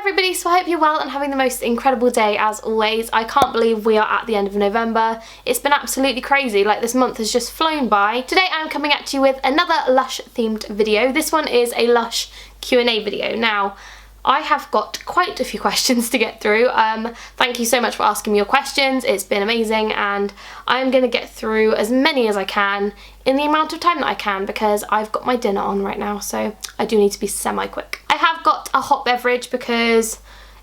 everybody, so I hope you're well and having the most incredible day as always. I can't believe we are at the end of November. It's been absolutely crazy, like this month has just flown by. Today I'm coming at you with another Lush themed video. This one is a Lush Q&A video. Now, I have got quite a few questions to get through. Thank you so much for asking me your questions. It's been amazing and I'm going to get through as many as I can in the amount of time that I can because I've got my dinner on right now, so I do need to be semi-quick. I have got a hot beverage because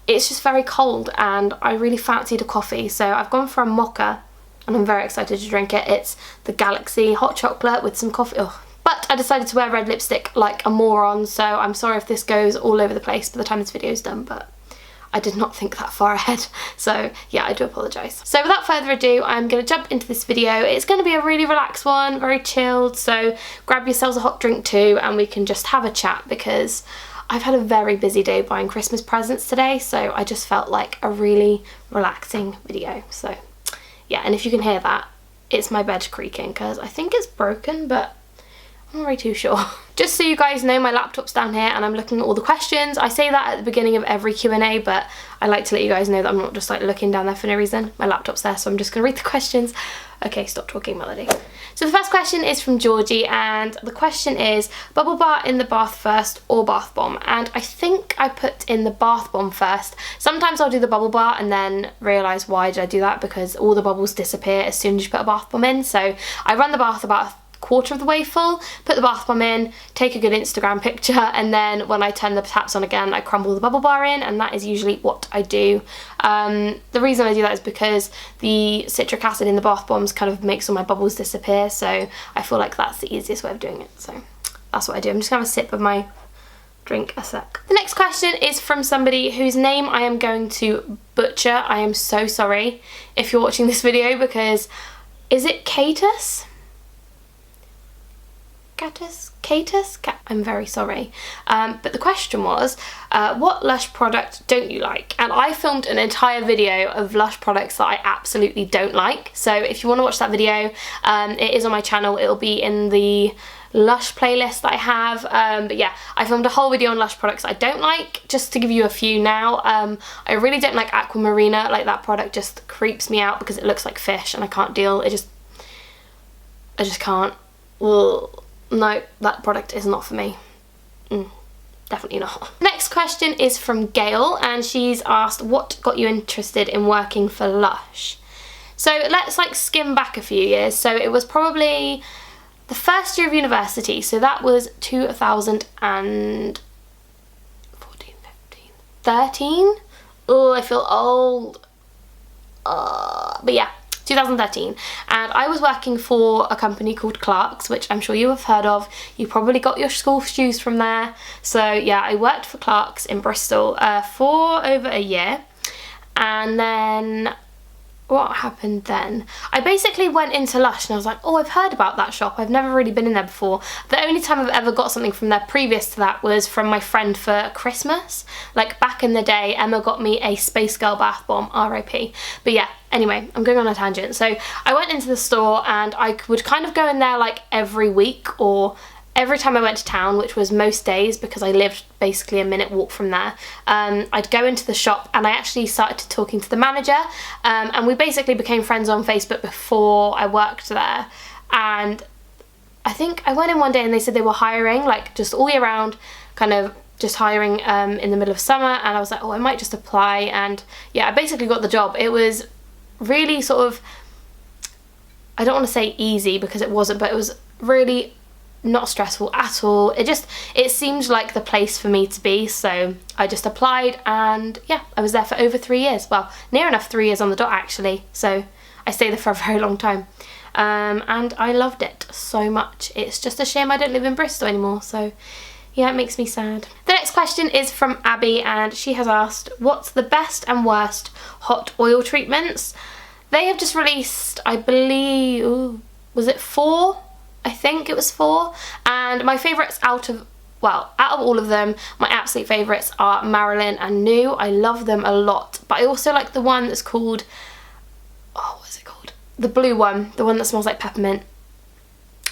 it's just very cold and I really fancied a coffee, so I've gone for a mocha and I'm very excited to drink it. It's the Galaxy hot chocolate with some coffee. Oh. But I decided to wear red lipstick like a moron, so I'm sorry if this goes all over the place by the time this video is done, but I did not think that far ahead. So yeah, I do apologise. So without further ado, I'm going to jump into this video. It's going to be a really relaxed one, very chilled, so grab yourselves a hot drink too and we can just have a chat because I've had a very busy day buying Christmas presents today, so I just felt like a really relaxing video. So yeah, and if you can hear that, it's my bed creaking because I think it's broken, but I'm not really too sure. Just so you guys know, my laptop's down here and I'm looking at all the questions. I say that at the beginning of every Q&A, but I like to let you guys know that I'm not just like looking down there for no reason. My laptop's there, so I'm just gonna read the questions. Okay, stop talking, Melody. So the first question is from Georgie and the question is, bubble bar in the bath first or bath bomb? And I think I put in the bath bomb first. Sometimes I'll do the bubble bar and then realise why did I do that, because all the bubbles disappear as soon as you put a bath bomb in. So I run the bath about quarter of the way full, put the bath bomb in, take a good Instagram picture, and then when I turn the taps on again I crumble the bubble bar in, and that is usually what I do. The reason I do that is because the citric acid in the bath bombs kind of makes all my bubbles disappear, so I feel like that's the easiest way of doing it, so that's what I do. I'm just gonna have a sip of my drink a sec. The next question is from somebody whose name I am going to butcher. I am so sorry if you're watching this video, because is it Catus? Catus? I'm very sorry. But the question was, what Lush product don't you like? And I filmed an entire video of Lush products that I absolutely don't like. So if you want to watch that video, it is on my channel. It'll be in the Lush playlist that I have. But yeah, I filmed a whole video on Lush products I don't like, just to give you a few now. I really don't like Aquamarina. Like, that product just creeps me out because it looks like fish and I can't deal. I just can't. Ugh. No, that product is not for me. Definitely not. Next question is from Gail and she's asked, what got you interested in working for Lush? So let's like skim back a few years. So it was probably the first year of university, so that was 2014, 15, 13? Oh, I feel old. But yeah, 2013, and I was working for a company called Clarks, which I'm sure you have heard of. You probably got your school shoes from there. So yeah, I worked for Clarks in Bristol for over a year, and then what happened then? I basically went into Lush and I was like, oh, I've heard about that shop. I've never really been in there before. The only time I've ever got something from there previous to that was from my friend for Christmas. Like back in the day, Emma got me a Space Girl bath bomb, RIP. But yeah, anyway, I'm going on a tangent. So I went into the store and I would kind of go in there like every week or every time I went to town, which was most days because I lived basically a minute walk from there. I'd go into the shop and I actually started talking to the manager, and we basically became friends on Facebook before I worked there. And I think I went in one day and they said they were hiring like just all year round, kind of just hiring in the middle of summer, and I was like, oh, I might just apply. And yeah, I basically got the job. It was really sort of, I don't want to say easy because it wasn't, but it was really not stressful at all. It seemed like the place for me to be, so I just applied and yeah, I was there for over 3 years. Well, near enough 3 years on the dot actually, so I stayed there for a very long time. And I loved it so much. It's just a shame I don't live in Bristol anymore, so yeah, it makes me sad. The next question is from Abby and she has asked, what's the best and worst hot oil treatments? They have just released, I believe, ooh, was it 4? I think it was 4, and my favourites out of all of them, my absolute favourites are Marilyn and New. I love them a lot, but I also like the one that's called, oh, what is it called? The blue one, the one that smells like peppermint.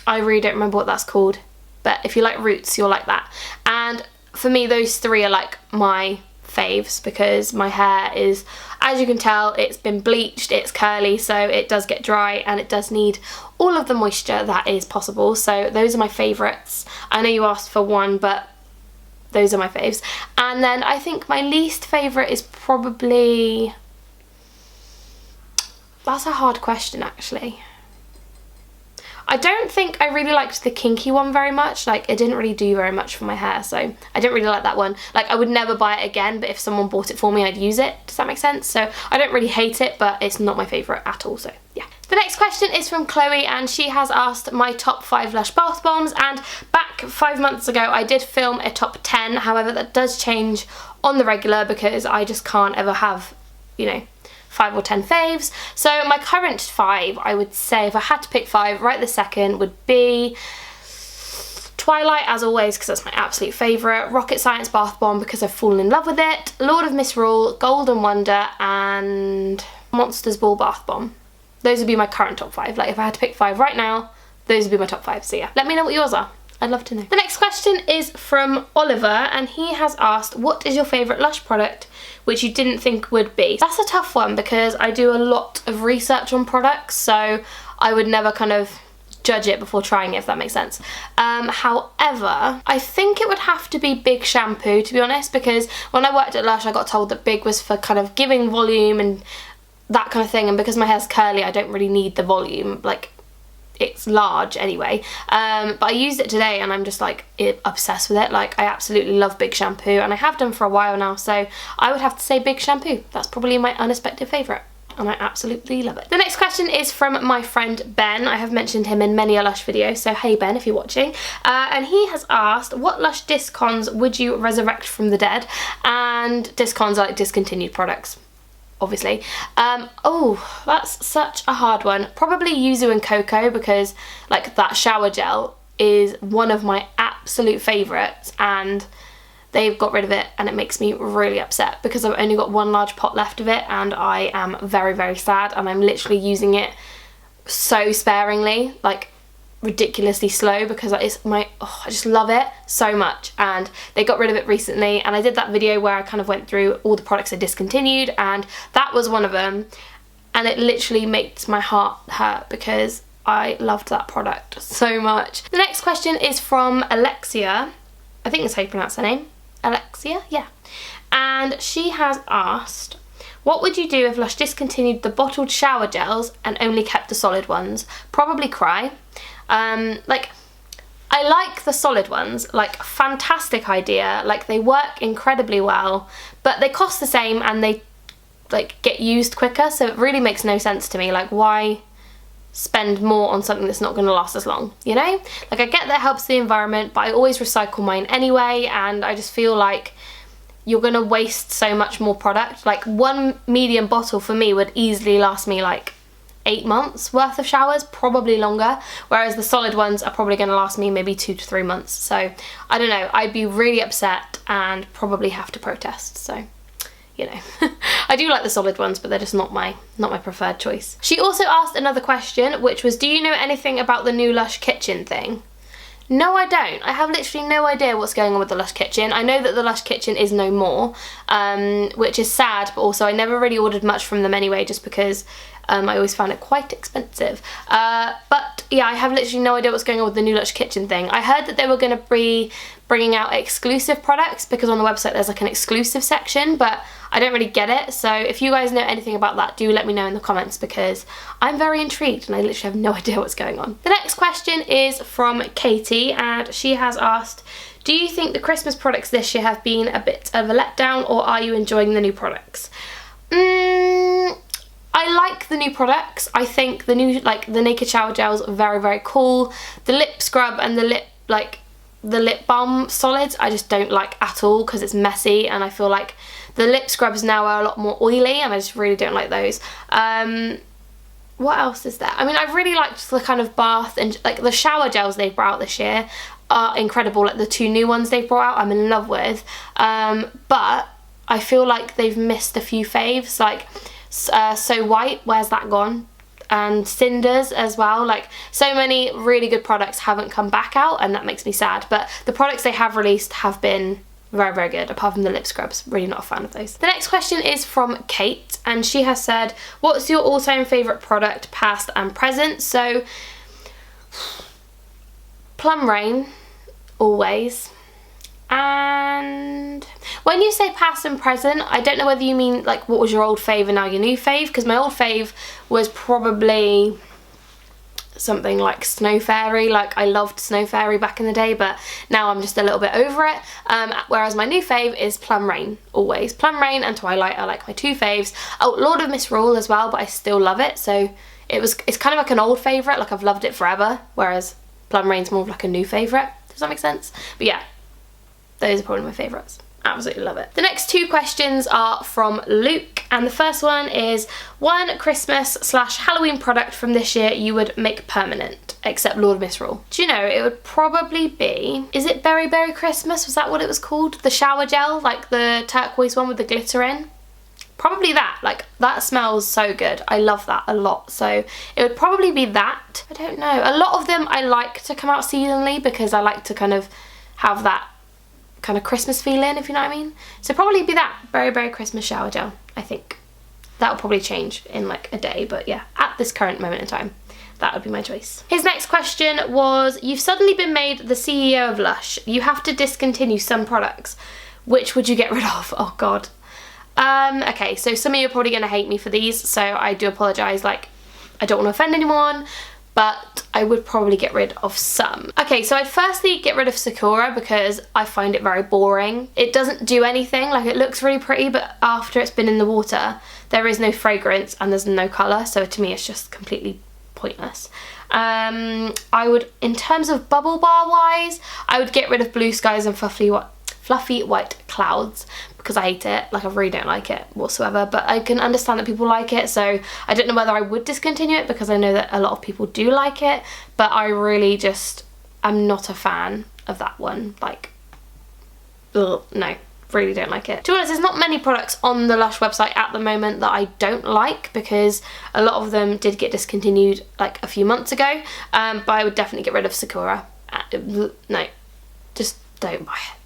I really don't remember what that's called, but if you like Roots, you'll like that. And for me, those 3 are like my faves because my hair is, as you can tell, it's been bleached, it's curly, so it does get dry and it does need all of the moisture that is possible. So those are my favourites. I know you asked for one, but those are my faves. And then I think my least favourite is probably... That's a hard question, actually. I don't think I really liked the kinky one very much. Like, it didn't really do very much for my hair, so I didn't really like that one. Like, I would never buy it again, but if someone bought it for me, I'd use it. Does that make sense? So I don't really hate it, but it's not my favourite at all, so yeah. The next question is from Chloe, and she has asked my top 5 Lush bath bombs, and back 5 months ago I did film a top 10, however that does change on the regular because I just can't ever have, you know, 5 or 10 faves. So my current 5, I would say, if I had to pick 5 right this second, would be Twilight, as always, because that's my absolute favourite, Rocket Science Bath Bomb because I've fallen in love with it, Lord of Misrule, Golden Wonder, and Monsters Ball Bath Bomb. Those would be my current top 5. Like, if I had to pick 5 right now, those would be my top 5. So yeah, let me know what yours are. I'd love to know. The next question is from Oliver, and he has asked, what is your favourite Lush product which you didn't think would be? That's a tough one because I do a lot of research on products, so I would never kind of judge it before trying it, if that makes sense. However, I think it would have to be Big Shampoo, to be honest, because when I worked at Lush I got told that Big was for kind of giving volume and that kind of thing, and because my hair's curly I don't really need the volume, like it's large anyway, but I used it today and I'm just like obsessed with it. Like, I absolutely love Big Shampoo and I have done for a while now, so I would have to say Big Shampoo. That's probably my unexpected favourite and I absolutely love it. The next question is from my friend Ben. I have mentioned him in many a Lush video, so hey Ben if you're watching, and he has asked, what Lush Discons would you resurrect from the dead? And Discons are like discontinued products, obviously. Oh, that's such a hard one. Probably Yuzu and Cocoa, because like that shower gel is one of my absolute favourites and they've got rid of it and it makes me really upset because I've only got one large pot left of it and I am very, very sad, and I'm literally using it so sparingly, like ridiculously slow, because it's my, I just love it so much, and they got rid of it recently, and I did that video where I kind of went through all the products I discontinued and that was one of them, and it literally makes my heart hurt because I loved that product so much. The next question is from Alexia. I think that's how you pronounce her name. Alexia? Yeah. And she has asked, what would you do if Lush discontinued the bottled shower gels and only kept the solid ones? Probably cry. Like, I like the solid ones, like fantastic idea, like they work incredibly well, but they cost the same and they like get used quicker, so it really makes no sense to me. Like, why spend more on something that's not going to last as long, you know? Like, I get that it helps the environment, but I always recycle mine anyway, and I just feel like you're going to waste so much more product. Like, one medium bottle for me would easily last me like 8 months worth of showers, probably longer, whereas the solid ones are probably going to last me maybe 2 to 3 months. So I don't know, I'd be really upset and probably have to protest. So, you know, I do like the solid ones, but they're just not my preferred choice. She also asked another question, which was, do you know anything about the new Lush Kitchen thing? No, I don't. I have literally no idea what's going on with the Lush Kitchen. I know that the Lush Kitchen is no more, which is sad, but also I never really ordered much from them anyway, just because I always found it quite expensive. But yeah, I have literally no idea what's going on with the new Lush Kitchen thing. I heard that they were going to be bringing out exclusive products, because on the website there's like an exclusive section, but I don't really get it. So if you guys know anything about that, do let me know in the comments, because I'm very intrigued and I literally have no idea what's going on. The next question is from Katie, and she has asked, do you think the Christmas products this year have been a bit of a letdown, or are you enjoying the new products? I like the new products. I think the new, like the Naked Shower Gels are very, very cool. The lip scrub and the lip balm solids I just don't like at all, because it's messy, and I feel like the lip scrubs now are a lot more oily and I just really don't like those. What else is there? I mean, I really liked the kind of bath and like the shower gels they've brought out this year are incredible. Like the 2 new ones they've brought out, I'm in love with. But I feel like they've missed a few faves, like So White, where's that gone? And Cinders as well. Like, so many really good products haven't come back out, and that makes me sad. But the products they have released have been Very, very good, apart from the lip scrubs. Really not a fan of those. The next question is from Kate, and she has said, what's your all-time favourite product, past and present? So, Plum Rain, always. And when you say past and present, I don't know whether you mean like what was your old fave and now your new fave, because my old fave was probably something like Snow Fairy. Like, I loved Snow Fairy back in the day, but now I'm just a little bit over it. Whereas my new fave is Plum Rain, always. Plum Rain and Twilight are like my two faves. Oh, Lord of Misrule as well, but I still love it. So it's kind of like an old favourite, like I've loved it forever, whereas Plum Rain's more of like a new favourite. Does that make sense? But yeah, those are probably my favourites. Absolutely love it. The next two questions are from Luke, and the first one is, one Christmas/Halloween product from this year you would make permanent, except Lord of Misrule. Do you know, it would probably be, is it Berry Berry Christmas? Was that what it was called? The shower gel, like the turquoise one with the glitter in? Probably that. Like, that smells so good. I love that a lot. So it would probably be that. I don't know. A lot of them I like to come out seasonally because I like to kind of have that kind of Christmas feeling, if you know what I mean. So probably be that Berry Berry Christmas shower gel, I think. That'll probably change in like a day, but yeah, at this current moment in time, that would be my choice. His next question was, you've suddenly been made the CEO of Lush. You have to discontinue some products. Which would you get rid of? Oh God. Okay, so some of you are probably gonna hate me for these, so I do apologise. Like, I don't want to offend anyone, but I would probably get rid of some. Okay, so I'd firstly get rid of Sakura because I find it very boring. It doesn't do anything. Like, it looks really pretty, but after it's been in the water, there is no fragrance and there's no colour, so to me it's just completely pointless. I would, in terms of bubble bar wise, I would get rid of Blue Skies and Fluffy White Clouds because I hate it. Like, I really don't like it whatsoever, but I can understand that people like it, so I don't know whether I would discontinue it because I know that a lot of people do like it, but I really just am not a fan of that one. Like, ugh, no, really don't like it. To be honest, there's not many products on the Lush website at the moment that I don't like because a lot of them did get discontinued like a few months ago, but I would definitely get rid of Sakura. No, just don't buy it.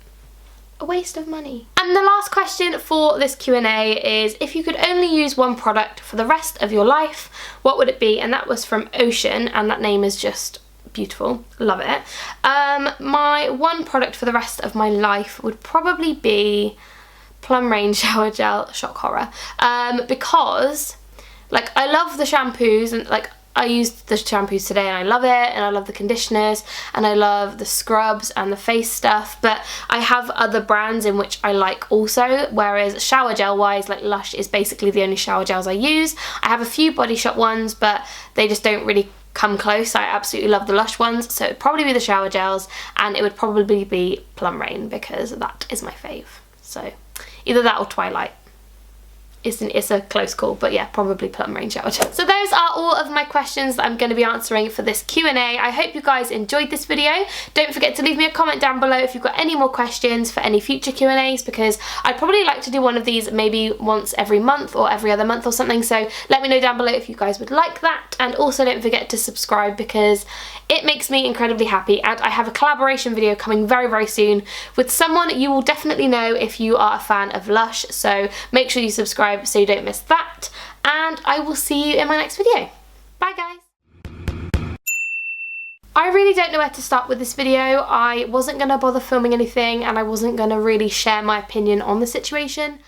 A waste of money. And the last question for this Q&A is, if you could only use one product for the rest of your life, what would it be? And that was from Ocean, and that name is just beautiful. Love it. My one product for the rest of my life would probably be Plum Rain Shower Gel. Shock horror. Because, like, I love the shampoos, and like, I used the shampoos today and I love it, and I love the conditioners, and I love the scrubs and the face stuff, but I have other brands in which I like also, whereas shower gel wise, like, Lush is basically the only shower gels I use. I have a few Body Shop ones, but they just don't really come close. I absolutely love the Lush ones, so it'd probably be the shower gels, and it would probably be Plum Rain because that is my fave. So either that or Twilight. It's a close call, but yeah, probably Plum Rain shower gel. So those are all of my questions that I'm going to be answering for this Q&A. I hope you guys enjoyed this video. Don't forget to leave me a comment down below if you've got any more questions for any future Q&As, because I'd probably like to do one of these maybe once every month or every other month or something, so let me know down below if you guys would like that. And also don't forget to subscribe because it makes me incredibly happy, and I have a collaboration video coming very, very soon with someone you will definitely know if you are a fan of Lush, so make sure you subscribe so you don't miss that, and I will see you in my next video. Bye guys! I really don't know where to start with this video. I wasn't going to bother filming anything, and I wasn't going to really share my opinion on the situation.